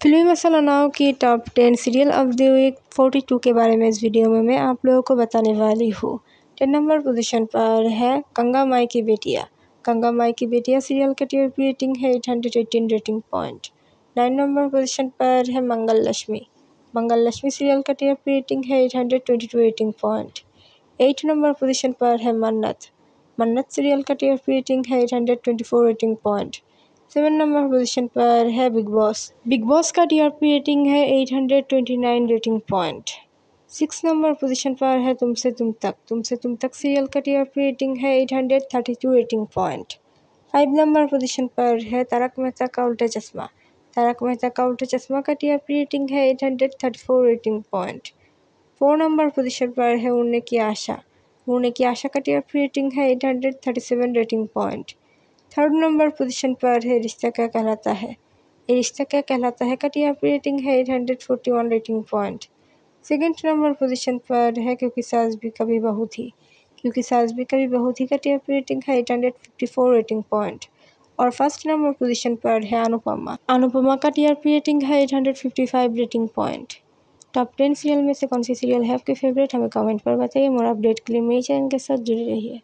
फिल्मी मसाला नाव की top 10 serial of the week 42 के बारे में इस वीडियो में मैं आप लोगों को बताने वाली हूँ। 10 नंबर पोजीशन पर है गंगा माई की बेटियाँ। गंगा माई की बेटियाँ सीरियल का टीआरपी रेटिंग है 818 रेटिंग पॉइंट। 9 नंबर पोजीशन पर है मंगल लक्ष्मी। मंगल लक्ष्मी सीरियल का टीआरपी रेटिंग है 822 रेटिंग पॉइंट। 8 नंबर पोजीशन पर है मन्नत। मन्नत सीरियल का टीआरपी रेटिंग है 824 रेटिंग पॉइंट। 7 नंबर पोजीशन पर है बिग बॉस। बिग बॉस का टीआरपी रेटिंग है 829 रेटिंग पॉइंट। 6 नंबर पोजीशन पर है तुमसे तुम तक। तुमसे तुम तक सीरियल का टीआरपी रेटिंग है 832 रेटिंग पॉइंट। 5 नंबर पोजीशन पर है तारक मेहता का उल्टा चश्मा। तारक मेहता का उल्टा चश्मा का टीआरपी रेटिंग है 834 रेटिंग पॉइंट। 4 नंबर पोजीशन पर है उड़ने की आशा। उड़ने की आशा का टीआरपी रेटिंग है 837 rating point. 3rd number position पर है रिश्ता क्या कहलाता है। ये रिश्ता क्या कहलाता है का टीआरपी रेटिंग है 841 rating point. 2nd number position पर है क्योंकि सास भी कभी बहू थी। क्योंकि सास भी कभी बहू थी का टीआरपी रेटिंग है 854 रेटिंग पॉइंट। और 1st नंबर पोजीशन पर है अनुपमा। अनुपमा का टीआरपी रेटिंग है 855 रेटिंग पॉइंट। टॉप 10 सीरियल में से कौन सी सीरियल है आपकी फेवरेट, हमें कमेंट पर बताइए। मोर अपडेट के लिए मेरे चैनल के साथ जुड़े रहिए।